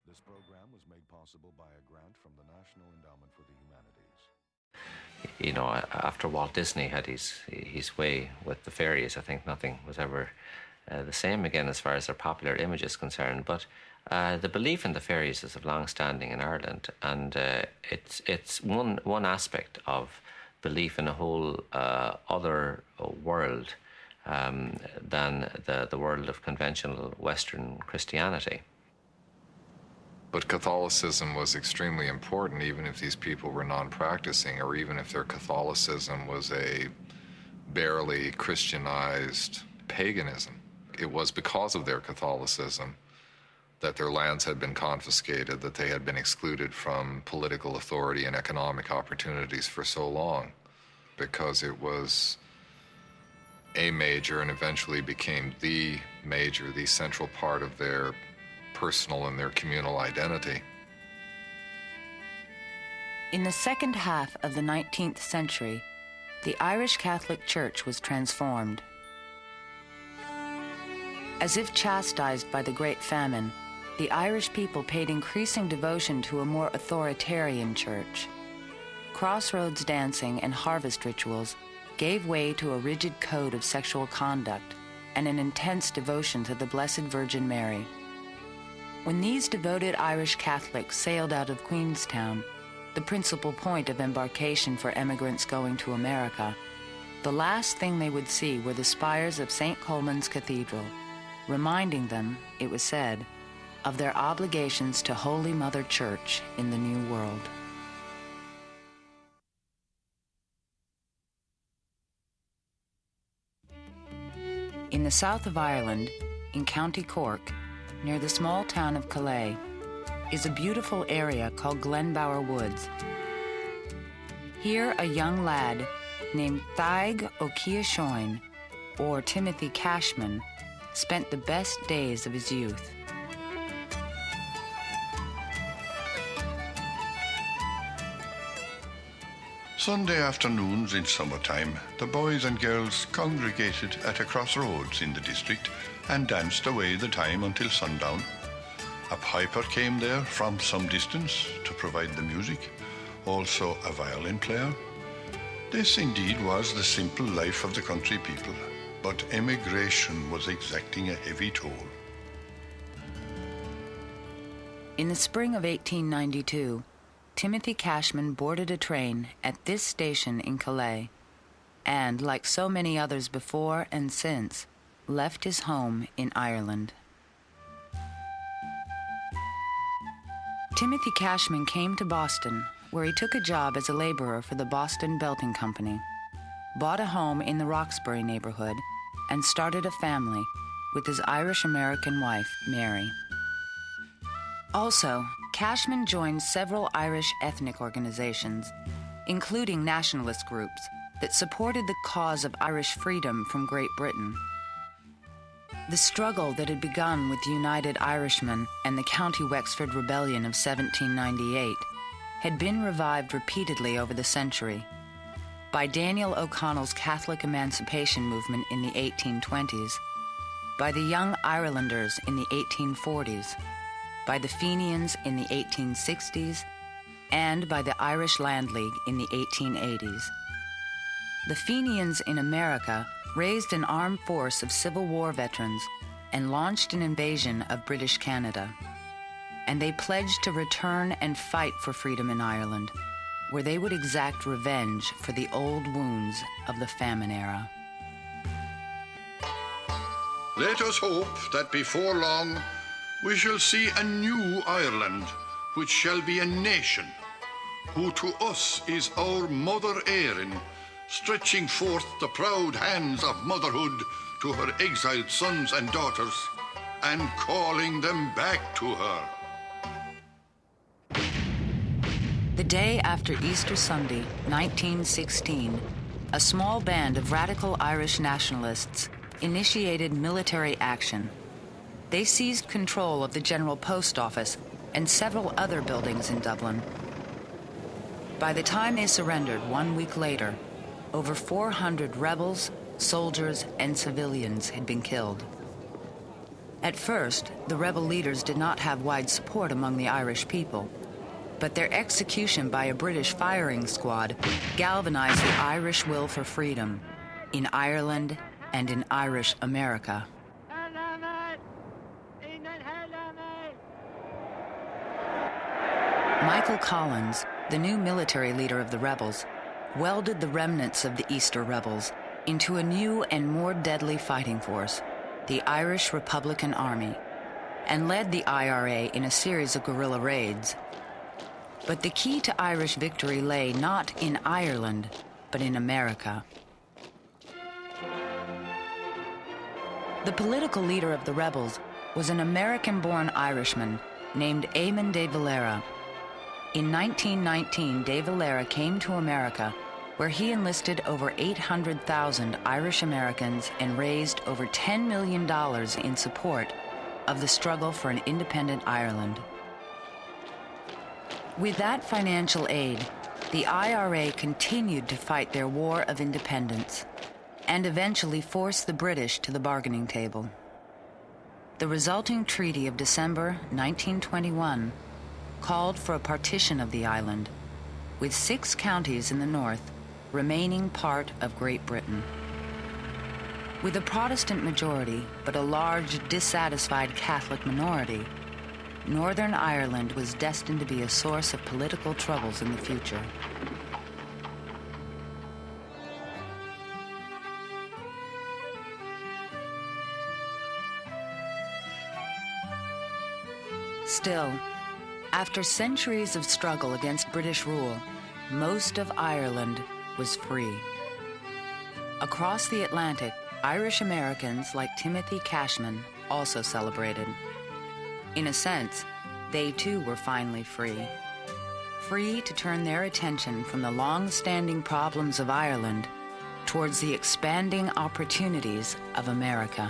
This program was made possible by a grant from the National Endowment for the Humanities. You know, after Walt Disney had his way with the fairies, I think nothing was ever the same again as far as their popular image is concerned. But the belief in the fairies is of long standing in Ireland, and it's one aspect of belief in a whole other world than the world of conventional Western Christianity. But Catholicism was extremely important, even if these people were non-practicing, or even if their Catholicism was a barely Christianized paganism. It was because of their Catholicism that their lands had been confiscated, that they had been excluded from political authority and economic opportunities for so long, because it was a major and eventually became the major, the central part of their personal and their communal identity. In the second half of the 19th century, the Irish Catholic Church was transformed. As if chastised by the Great Famine, the Irish people paid increasing devotion to a more authoritarian church. Crossroads dancing and harvest rituals gave way to a rigid code of sexual conduct and an intense devotion to the Blessed Virgin Mary. When these devoted Irish Catholics sailed out of Queenstown, the principal point of embarkation for emigrants going to America, the last thing they would see were the spires of St. Colman's Cathedral, reminding them, it was said, of their obligations to Holy Mother Church in the New World. In the south of Ireland, in County Cork, near the small town of Calais, is a beautiful area called Glenbower Woods. Here, a young lad named Thaig O'Keashoin, or Timothy Cashman, spent the best days of his youth. Sunday afternoons in summertime, the boys and girls congregated at a crossroads in the district and danced away the time until sundown. A piper came there from some distance to provide the music, also a violin player. This indeed was the simple life of the country people, but emigration was exacting a heavy toll. In the spring of 1892, Timothy Cashman boarded a train at this station in Calais and, like so many others before and since, left his home in Ireland. Timothy Cashman came to Boston, where he took a job as a laborer for the Boston Belting Company, bought a home in the Roxbury neighborhood, and started a family with his Irish-American wife, Mary. Also, Cashman joined several Irish ethnic organizations, including nationalist groups that supported the cause of Irish freedom from Great Britain. The struggle that had begun with the United Irishmen and the County Wexford Rebellion of 1798 had been revived repeatedly over the century by Daniel O'Connell's Catholic Emancipation movement in the 1820s, by the Young Irelanders in the 1840s, by the Fenians in the 1860s, and by the Irish Land League in the 1880s. The Fenians in America raised an armed force of Civil War veterans and launched an invasion of British Canada. And they pledged to return and fight for freedom in Ireland, where they would exact revenge for the old wounds of the famine era. Let us hope that before long we shall see a new Ireland, which shall be a nation, who to us is our mother Erin, stretching forth the proud hands of motherhood to her exiled sons and daughters, and calling them back to her. The day after Easter Sunday, 1916, a small band of radical Irish nationalists initiated military action. They seized control of the General Post Office and several other buildings in Dublin. By the time they surrendered 1 week later, over 400 rebels, soldiers, and civilians had been killed. At first, the rebel leaders did not have wide support among the Irish people, but their execution by a British firing squad galvanized the Irish will for freedom in Ireland and in Irish America. Michael Collins, the new military leader of the rebels, welded the remnants of the Easter rebels into a new and more deadly fighting force, the Irish Republican Army, and led the IRA in a series of guerrilla raids. But the key to Irish victory lay not in Ireland, but in America. The political leader of the rebels was an American-born Irishman named Eamon de Valera. In 1919, de Valera came to America, where he enlisted over 800,000 Irish Americans and raised over $10 million in support of the struggle for an independent Ireland. With that financial aid, the IRA continued to fight their war of independence and eventually forced the British to the bargaining table. The resulting Treaty of December 1921 called for a partition of the island, with 6 counties in the north remaining part of Great Britain. With a Protestant majority but a large dissatisfied Catholic minority, Northern Ireland was destined to be a source of political troubles in the future. Still, after centuries of struggle against British rule, most of Ireland was free. Across the Atlantic, Irish Americans like Timothy Cashman also celebrated. In a sense, they too were finally free. Free to turn their attention from the long-standing problems of Ireland towards the expanding opportunities of America.